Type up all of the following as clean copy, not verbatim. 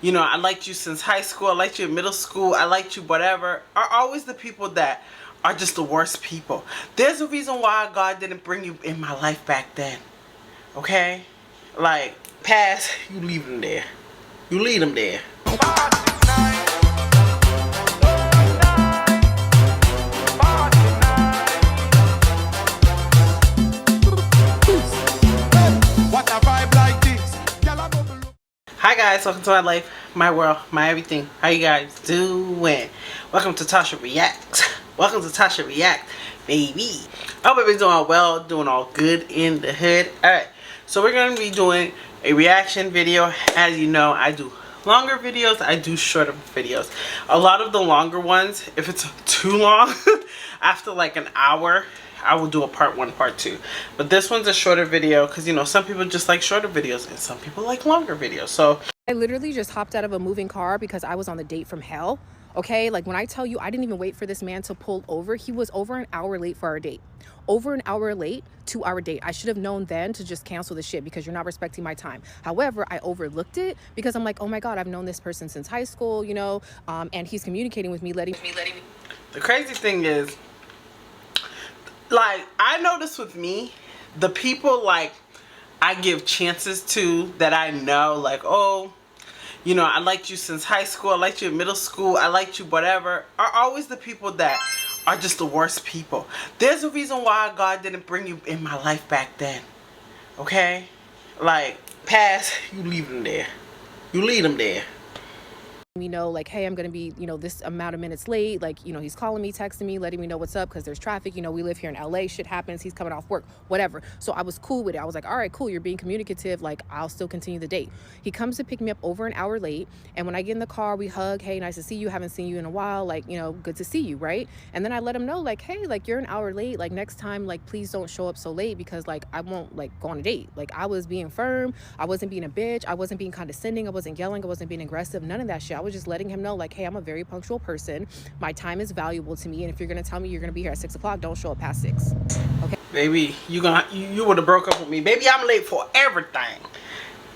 you know, I liked you since high school, I liked you in middle school, I liked you whatever, are always the people that are just the worst people. There's a reason why God didn't bring you in my life back then. Okay? Like, past, you leave them there. You leave them there. Hi guys, welcome to my life, my world, my everything. How you guys doing? Welcome to Tasha Reacts. Welcome to Tasha React, baby. I hope everybody's doing well, doing all good in the hood. Alright, so we're going to be doing a reaction video. As you know, I do longer videos, I do shorter videos. A lot of the longer ones, if it's too long, after like an hour, I will do a part 1, part 2. But this one's a shorter video because, you know, some people just like shorter videos and some people like longer videos. So I literally just hopped out of a moving car because I was on the date from hell. Okay, like when I tell you I didn't even wait for this man to pull over, he was over an hour late for our date. Over an hour late to our date. I should have known then to just cancel the shit because you're not respecting my time. However, I overlooked it because I'm like, oh my God, I've known this person since high school, you know, and he's communicating with me, letting me. The crazy thing is, like, I notice with me, the people like I give chances to that I know, like, oh, you know, I liked you since high school, I liked you in middle school, I liked you whatever, are always the people that are just the worst people. There's a reason why God didn't bring you in my life back then. Okay? Like, past, you leave them there. You leave them there. Me know, like, hey, I'm gonna be, you know, this amount of minutes late. Like, you know, he's calling me, texting me, letting me know what's up because there's traffic. You know, we live here in LA, shit happens, he's coming off work, whatever. So I was cool with it. I was like, all right, cool, you're being communicative, like, I'll still continue the date. He comes to pick me up over an hour late, and when I get in the car, we hug, hey, nice to see you, haven't seen you in a while, like, you know, good to see you, right? And then I let him know, like, hey, like, you're an hour late, like, next time, like, please don't show up so late because, like, I won't, like, go on a date. Like, I was being firm, I wasn't being a bitch, I wasn't being condescending, I wasn't yelling, I wasn't being aggressive, none of that shit. I was just letting him know, like, hey, I'm a very punctual person, my time is valuable to me, and if you're gonna tell me you're gonna be here at 6 o'clock, don't show up past 6. Okay, baby, you would have broke up with me. Baby, I'm late for everything.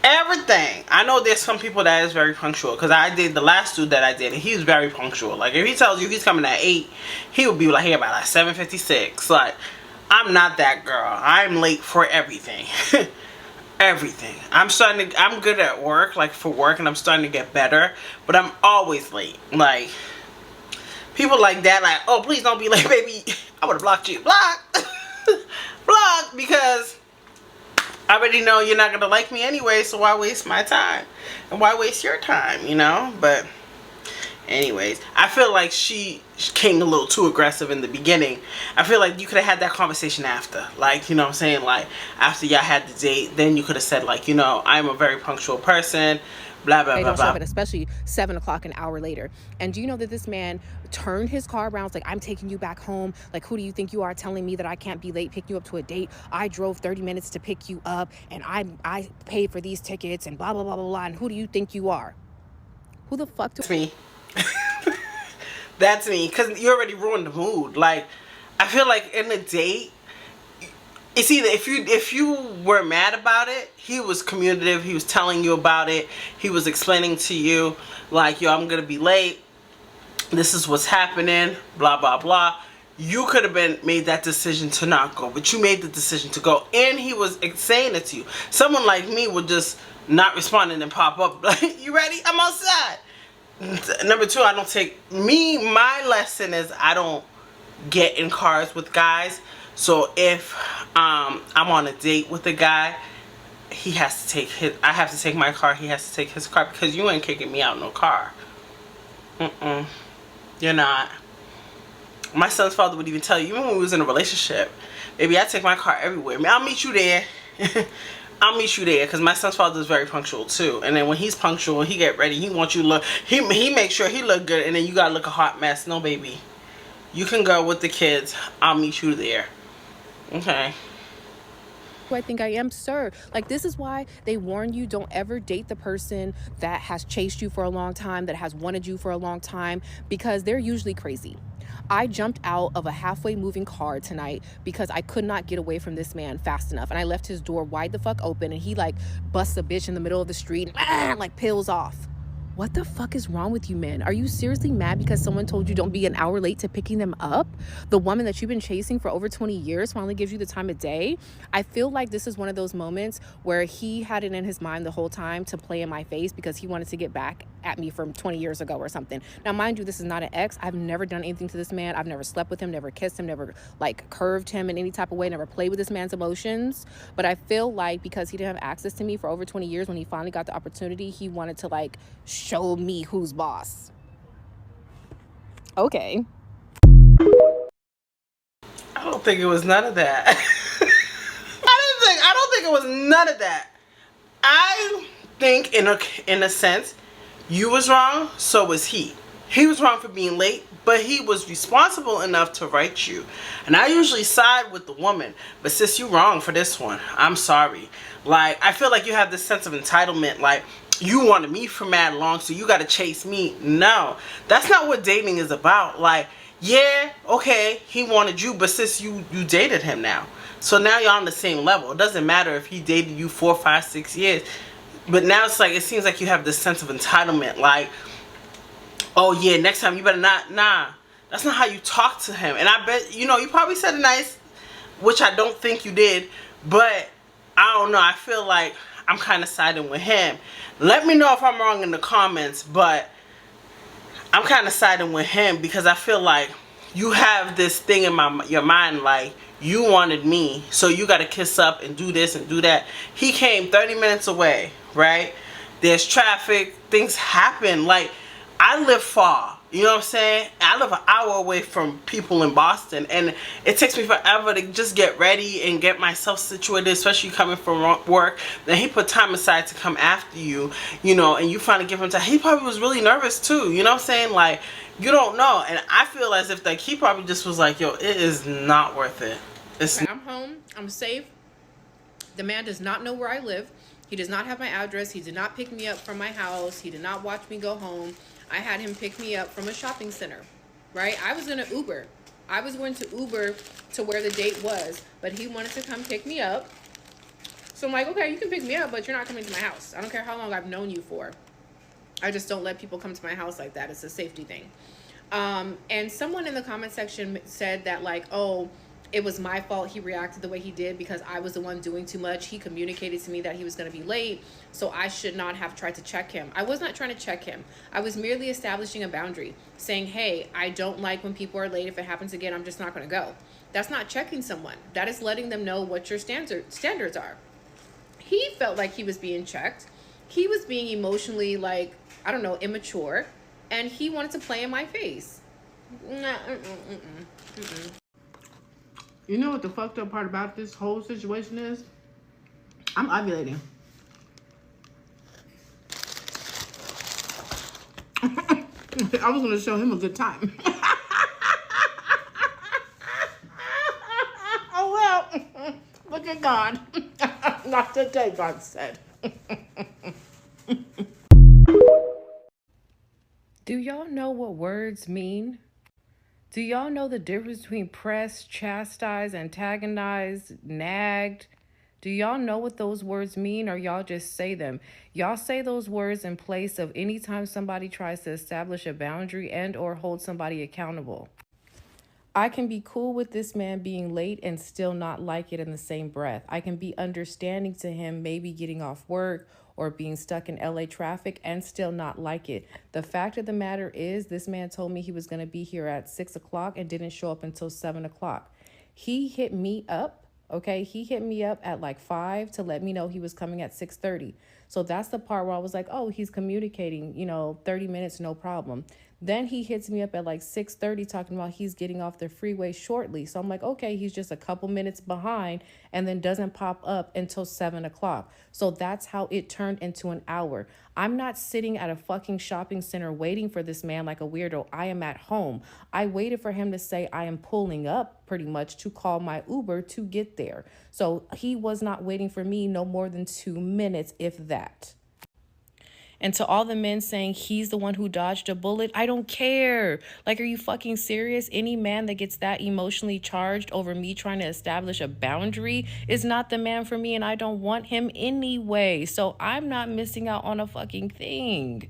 I know there's some people that is very punctual, because I did the last dude that I did, and he was very punctual. Like, if he tells you he's coming at 8, he would be like, hey, about like 7:56. Like, I'm not that girl. I'm late for everything. Everything. I'm good at work, like for work, and I'm starting to get better, but I'm always late. Like, people like that, like, oh, please don't be late, baby. I would have blocked you. Block. Block, because I already know you're not gonna like me anyway, so why waste my time? And why waste your time, you know? But anyways, I feel like she came a little too aggressive in the beginning. I feel like you could have had that conversation after. Like, you know what I'm saying? Like, after y'all had the date, then you could have said, like, you know, I'm a very punctual person, blah, blah, blah, blah. but especially 7 o'clock an hour later. And do you know that this man turned his car around? It's like, I'm taking you back home. Like, who do you think you are telling me that I can't be late picking you up to a date? I drove 30 minutes to pick you up, and I paid for these tickets, and blah, blah, blah, blah, blah. And who do you think you are? Who the fuck do... That's me. That's me, because you already ruined the mood. Like, I feel like in the date, it's either if you were mad about it, he was communicative, he was telling you about it, he was explaining to you, like, yo, I'm gonna be late, this is what's happening, blah, blah, blah. You could have made that decision to not go, but you made the decision to go, and he was saying it to you. Someone like me would just not respond and then pop up, like, you ready? I'm outside. Number 2, I don't take, my lesson is I don't get in cars with guys. So if I'm on a date with a guy, he has to take I have to take my car, he has to take his car, because you ain't kicking me out no car. You're not. My son's father would even tell you, even when we was in a relationship, baby, I take my car everywhere. I'll meet you there. I'll meet you there, because my son's father is very punctual too. And then when he's punctual, he get ready, he wants you to look, he makes sure he look good, and then you gotta look a hot mess. No, baby, you can go with the kids, I'll meet you there. Okay. Who I think I am, sir. Like, this is why they warn you, don't ever date the person that has chased you for a long time, that has wanted you for a long time, because they're usually crazy. I jumped out of a halfway moving car tonight because I could not get away from this man fast enough, and I left his door wide the fuck open, and he like busts a bitch in the middle of the street and like peels off. What the fuck is wrong with you, men? Are you seriously mad because someone told you don't be an hour late to picking them up? The woman that you've been chasing for over 20 years finally gives you the time of day. I feel like this is one of those moments where he had it in his mind the whole time to play in my face because he wanted to get back at me from 20 years ago or something. Now, mind you, this is not an ex. I've never done anything to this man. I've never slept with him, never kissed him, never like curved him in any type of way, never played with this man's emotions. But I feel like because he didn't have access to me for over 20 years, when he finally got the opportunity, he wanted to like show me who's boss. Okay. I don't think it was none of that. I don't think it was none of that. I think in a sense, you was wrong, so was he. He was wrong for being late, but he was responsible enough to write you. And I usually side with the woman, but sis, you wrong for this one. I'm sorry. Like, I feel like you have this sense of entitlement, like, you wanted me for mad long, so you gotta chase me. No, that's not what dating is about. Like, yeah, okay, he wanted you, but sis, you dated him now. So now you're on the same level. It doesn't matter if he dated you 4, 5, 6 years. But now it's like, it seems like you have this sense of entitlement. Like, oh yeah, next time you better not. Nah, that's not how you talk to him. And I bet, you know, you probably said it nice, which I don't think you did. But I don't know, I feel like I'm kind of siding with him. Let me know if I'm wrong in the comments, but I'm kind of siding with him because I feel like you have this thing in your mind, like, you wanted me, so you got to kiss up and do this and do that. He came 30 minutes away, right? There's traffic, things happen. Like, I live far. You know what I'm saying? I live an hour away from people in Boston, and it takes me forever to just get ready and get myself situated, especially coming from work. Then he put time aside to come after you, you know, and you finally give him time. He probably was really nervous too, you know what I'm saying? Like, you don't know. And I feel as if like he probably just was like, yo, it is not worth it. I'm home. I'm safe. The man does not know where I live. He does not have my address. He did not pick me up from my house. He did not watch me go home. I had him pick me up from a shopping center, right? I was going to Uber. I was going to Uber to where the date was, but he wanted to come pick me up. So I'm like, okay, you can pick me up, but you're not coming to my house. I don't care how long I've known you for. I just don't let people come to my house like that. It's a safety thing. And someone in the comment section said that like, oh, it was my fault he reacted the way he did because I was the one doing too much. He communicated to me that he was going to be late, so I should not have tried to check him. I was not trying to check him. I was merely establishing a boundary, saying, hey, I don't like when people are late. If it happens again, I'm just not going to go. That's not checking someone. That is letting them know what your standards are. He felt like he was being checked. He was being emotionally, like, I don't know, immature, and he wanted to play in my face. You know what the fucked up part about this whole situation is? I'm ovulating. I was gonna show him a good time. Oh well, look at God. Not today, God said. Do y'all know what words mean? Do y'all know the difference between pressed, chastised, antagonized, nagged? Do y'all know what those words mean, or y'all just say them? Y'all say those words in place of any time somebody tries to establish a boundary and or hold somebody accountable. I can be cool with this man being late and still not like it in the same breath. I can be understanding to him maybe getting off work or being stuck in LA traffic and still not like it. The fact of the matter is, this man told me he was going to be here at 6 o'clock and didn't show up until 7 o'clock. He hit me up, okay? He hit me up at like 5 to let me know he was coming at 6:30. So that's the part where I was like, oh, he's communicating, 30 minutes, no problem. Then he hits me up at like 6:30 talking about he's getting off the freeway shortly. So I'm like, okay, he's just a couple minutes behind, and then doesn't pop up until 7 o'clock. So that's how it turned into an hour. I'm not sitting at a fucking shopping center waiting for this man like a weirdo. I am at home. I waited for him to say I am pulling up pretty much to call my Uber to get there. So he was not waiting for me no more than 2 minutes, if that. And to all the men saying he's the one who dodged a bullet, I don't care. Like, are you fucking serious? Any man that gets that emotionally charged over me trying to establish a boundary is not the man for me, and I don't want him anyway. So I'm not missing out on a fucking thing.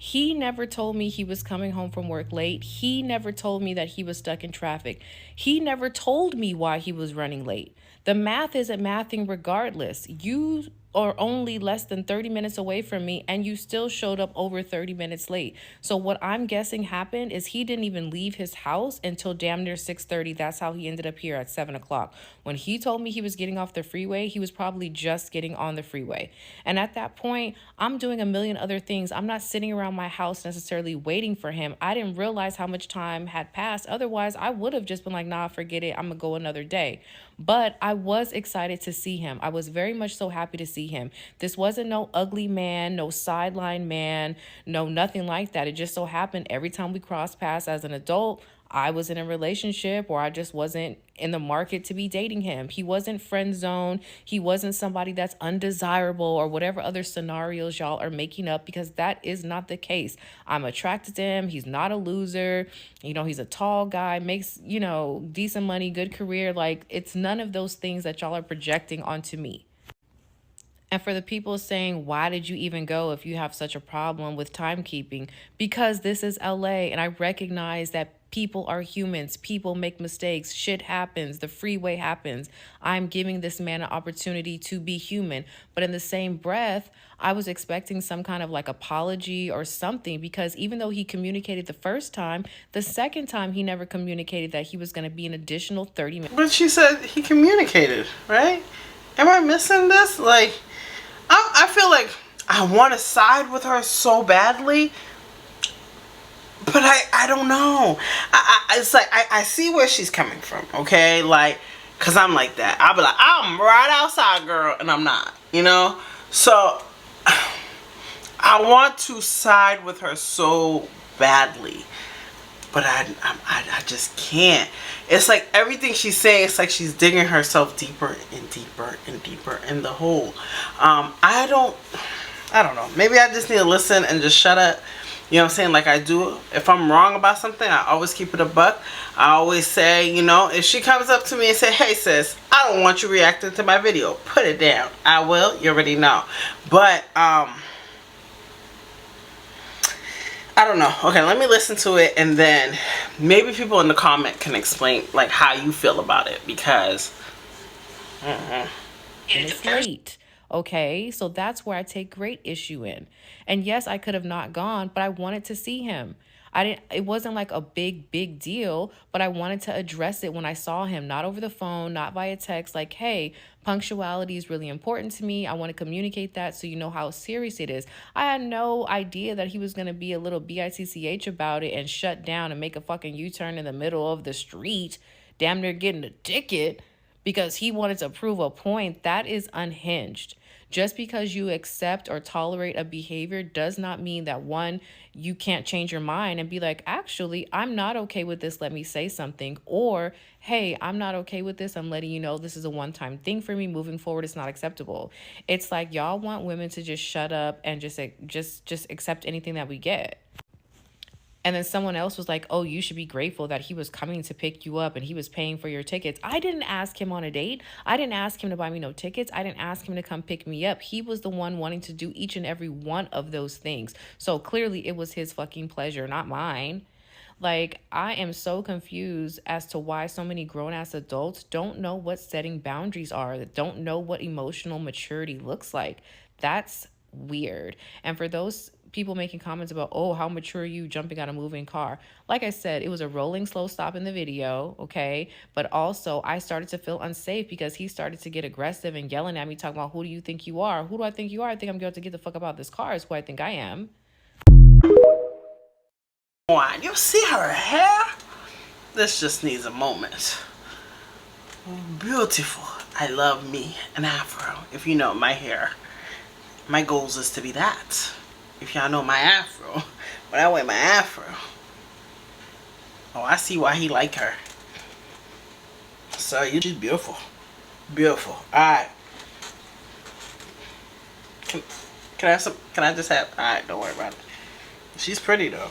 He never told me he was coming home from work late. He never told me that he was stuck in traffic. He never told me why he was running late. The math isn't mathing regardless. You are only less than 30 minutes away from me and you still showed up over 30 minutes late. So what I'm guessing happened is he didn't even leave his house until damn near 6:30. That's how he ended up here at 7 o'clock. When he told me he was getting off the freeway, he was probably just getting on the freeway. And at that point, I'm doing a million other things. I'm not sitting around my house necessarily waiting for him. I didn't realize how much time had passed. Otherwise, I would have just been like, nah, forget it. I'm going to go another day. But I was excited to see him. I was very much so happy to see him. This wasn't no ugly man, no sideline man, no nothing like that. It just so happened every time we crossed paths as an adult, I was in a relationship or I just wasn't in the market to be dating him. He wasn't friend zone. He wasn't somebody that's undesirable or whatever other scenarios y'all are making up, because that is not the case. I'm attracted to him. He's not a loser. He's a tall guy, makes, decent money, good career. Like, it's none of those things that y'all are projecting onto me. And for the people saying, why did you even go if you have such a problem with timekeeping? Because this is LA and I recognize that people are humans. People make mistakes. Shit happens. The freeway happens. I'm giving this man an opportunity to be human. But in the same breath, I was expecting some kind of like apology or something, because even though he communicated the first time, the second time he never communicated that he was going to be an additional 30 minutes. But she said he communicated, right? Am I missing this? Like, I feel like I want to side with her so badly, but I don't know. It's like I see where she's coming from, okay? Like, cause I'm like that. I'll be like, I'm right outside, girl, and I'm not, So I want to side with her so badly, but I just can't. It's like everything she's saying, it's like she's digging herself deeper and deeper and deeper in the hole. I don't know. Maybe I just need to listen and just shut up. You know what I'm saying? Like I do. If I'm wrong about something, I always keep it a buck. I always say, if she comes up to me and say, hey sis, I don't want you reacting to my video, put it down. I will. You already know. But I don't know. Okay, let me listen to it, and then maybe people in the comment can explain like how you feel about it, because it's late. Okay, so that's where I take great issue in. And yes, I could have not gone, but I wanted to see him. It wasn't like a big deal, but I wanted to address it when I saw him, not over the phone, not via text, like, hey, punctuality is really important to me. I want to communicate that so you know how serious it is. I had no idea that he was going to be a little bitch about it and shut down and make a fucking U-turn in the middle of the street, damn near getting a ticket because he wanted to prove a point. That is unhinged. Just because you accept or tolerate a behavior does not mean that, one, you can't change your mind and be like, actually, I'm not okay with this. Let me say something. Or, hey, I'm not okay with this. I'm letting you know this is a one-time thing for me. Moving forward, it's not acceptable. It's like y'all want women to just shut up and just accept anything that we get. And then someone else was like, oh, you should be grateful that he was coming to pick you up and he was paying for your tickets. I didn't ask him on a date. I didn't ask him to buy me no tickets. I didn't ask him to come pick me up. He was the one wanting to do each and every one of those things. So clearly it was his fucking pleasure, not mine. Like, I am so confused as to why so many grown-ass adults don't know what setting boundaries are, that don't know what emotional maturity looks like. That's weird. And for those people making comments about, oh, how mature are you jumping out a moving car? Like I said, it was a rolling slow stop in the video, okay? But also, I started to feel unsafe because he started to get aggressive and yelling at me, talking about, who do you think you are? Who do I think you are? I think I'm going to get the fuck about this car is who I think I am. You see her hair? This just needs a moment. Beautiful. I love me an afro. If you know my hair, my goals is to be that. If y'all know my afro, when I wear my afro, oh, I see why he like her. So she's beautiful, beautiful. All right. Can I have some? Can I just have? All right, don't worry about it. She's pretty though.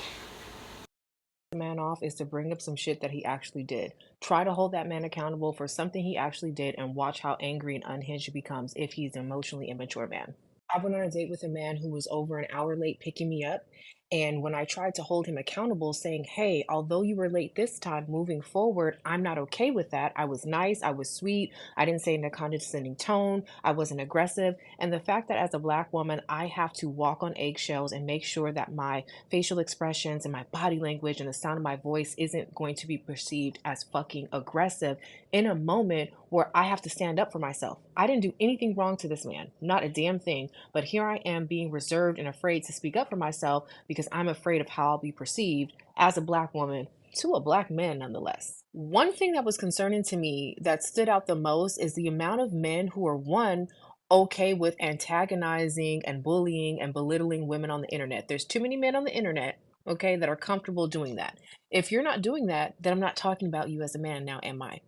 Man off is to bring up some shit that he actually did. Try to hold that man accountable for something he actually did, and watch how angry and unhinged he becomes if he's an emotionally immature man. I went on a date with a man who was over an hour late picking me up, And when I tried to hold him accountable, saying, hey, although you were late this time, moving forward, I'm not okay with that. I was nice. I was sweet. I didn't say in a condescending tone. I wasn't aggressive. And the fact that as a Black woman, I have to walk on eggshells and make sure that my facial expressions and my body language and the sound of my voice isn't going to be perceived as fucking aggressive in a moment where I have to stand up for myself. I didn't do anything wrong to this man, not a damn thing. But here I am being reserved and afraid to speak up for myself because I'm afraid of how I'll be perceived as a Black woman to a Black man nonetheless. One thing that was concerning to me that stood out the most is the amount of men who are, one, okay with antagonizing and bullying and belittling women on the internet. There's too many men on the internet, okay, that are comfortable doing that. If you're not doing that, then I'm not talking about you as a man now, am I?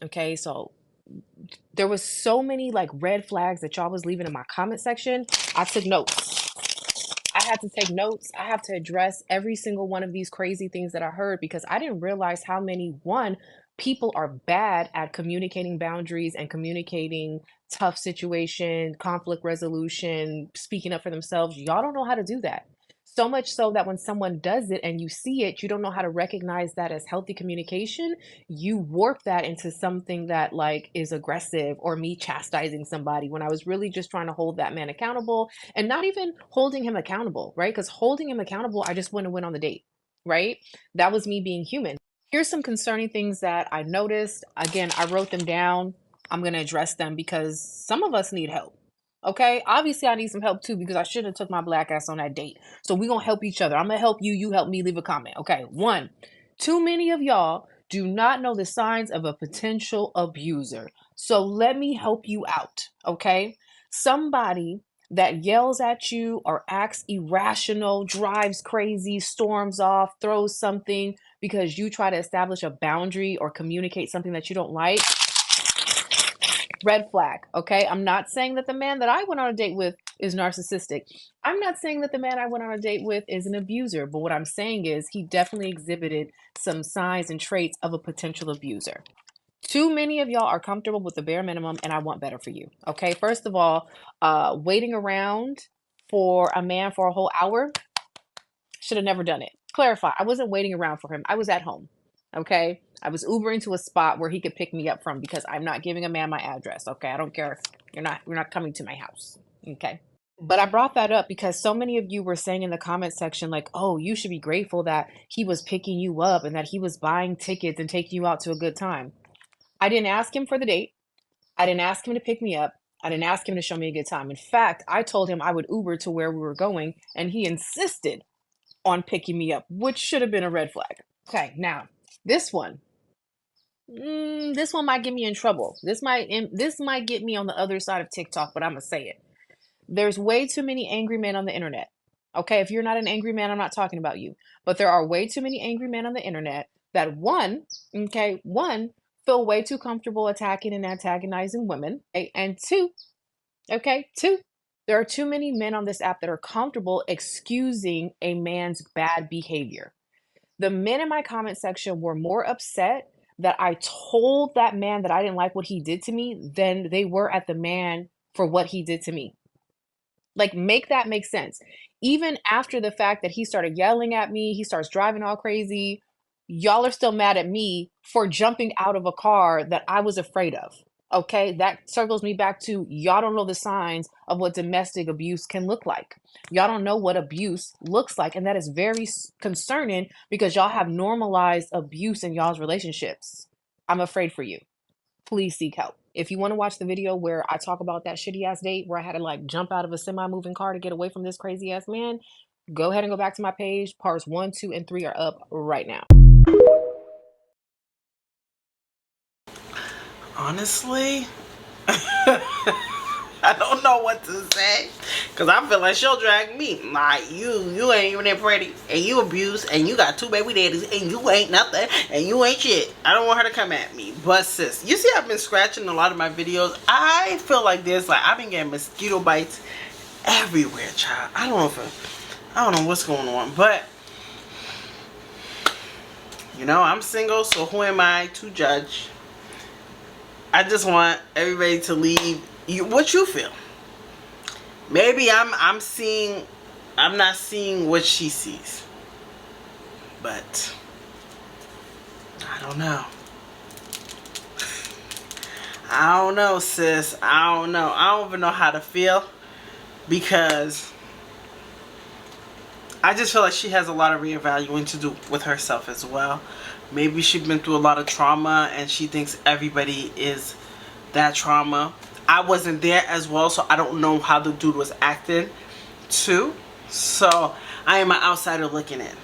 Okay, so there was so many like red flags that y'all was leaving in my comment section. I took notes. I had to take notes. I have to address every single one of these crazy things that I heard because I didn't realize how many, one, people are bad at communicating boundaries and communicating tough situation, conflict resolution, speaking up for themselves. Y'all don't know how to do that. So much so that when someone does it and you see it, you don't know how to recognize that as healthy communication. You warp that into something that like is aggressive or me chastising somebody when I was really just trying to hold that man accountable and not even holding him accountable, right? Because holding him accountable, I just wouldn't have went on the date, right? That was me being human. Here's some concerning things that I noticed. Again, I wrote them down. I'm going to address them because some of us need help. Okay, obviously I need some help too because I should have took my Black ass on that date. So we're gonna help each other. I'm gonna help you, you help me. Leave a comment. Okay, one, too many of y'all do not know the signs of a potential abuser. So let me help you out. Okay, somebody that yells at you or acts irrational, drives crazy, storms off, throws something because you try to establish a boundary or communicate something that you don't like. Red flag. Okay, I'm not saying that the man that I went on a date with is narcissistic. I'm not saying that the man I went on a date with is an abuser, but what I'm saying is he definitely exhibited some signs and traits of a potential abuser. Too many of y'all are comfortable with the bare minimum, and I want better for you. Okay, first of all, waiting around for a man for a whole hour, should have never done it. Clarify, I wasn't waiting around for him. I was at home. Okay, I was Ubering to a spot where he could pick me up from because I'm not giving a man my address. Okay, I don't care. You're not coming to my house. Okay. But I brought that up because so many of you were saying in the comment section, like, oh, you should be grateful that he was picking you up and that he was buying tickets and taking you out to a good time. I didn't ask him for the date. I didn't ask him to pick me up. I didn't ask him to show me a good time. In fact, I told him I would Uber to where we were going, and he insisted on picking me up, which should have been a red flag. Okay, now this one. This one might get me in trouble. This might get me on the other side of TikTok, but I'm gonna say it. There's way too many angry men on the internet. Okay, if you're not an angry man, I'm not talking about you. But there are way too many angry men on the internet that one, feel way too comfortable attacking and antagonizing women. Okay? And two, there are too many men on this app that are comfortable excusing a man's bad behavior. The men in my comment section were more upset that I told that man that I didn't like what he did to me than they were at the man for what he did to me. Like, make that make sense. Even after the fact that he started yelling at me, he starts driving all crazy, y'all are still mad at me for jumping out of a car that I was afraid of. Okay, that circles me back to y'all don't know the signs of what domestic abuse can look like. Y'all don't know what abuse looks like. And that is very concerning because y'all have normalized abuse in y'all's relationships. I'm afraid for you. Please seek help. If you want to watch the video where I talk about that shitty ass date where I had to like jump out of a semi-moving car to get away from this crazy ass man, go ahead and go back to my page. Parts 1, 2, and 3 are up right now. Honestly, I don't know what to say because I feel like she'll drag me. Like, you ain't even that pretty, and you abuse, and you got 2 baby daddies, and you ain't nothing, and you ain't shit. I don't want her to come at me. But sis, you see I've been scratching a lot of my videos. I feel like this, like I've been getting mosquito bites everywhere, child. I don't know what's going on, but you know, I'm single, so who am I to judge? I just want everybody to leave what you feel. Maybe I'm seeing I'm not seeing what she sees. But I don't know. I don't know, sis. I don't know. I don't even know how to feel, because I just feel like she has a lot of reevaluating to do with herself as well. Maybe she's been through a lot of trauma and she thinks everybody is that trauma. I wasn't there as well, so I don't know how the dude was acting too. So I am an outsider looking in.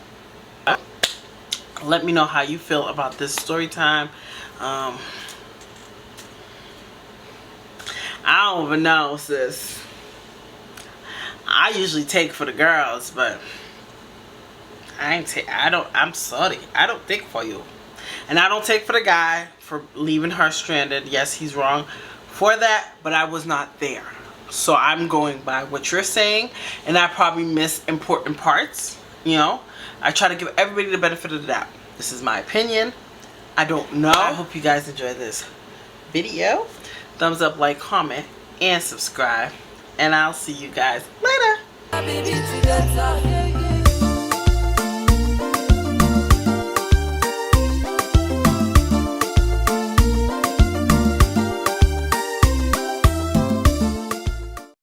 Let me know how you feel about this story time. I don't even know, sis. I usually take for the girls, but I'm sorry. I don't take for you. And I don't take for the guy for leaving her stranded. Yes, he's wrong for that, but I was not there. So I'm going by what you're saying, and I probably miss important parts, you know. I try to give everybody the benefit of the doubt. This is my opinion. I don't know. I hope you guys enjoyed this video. Thumbs up, like, comment, and subscribe. And I'll see you guys later.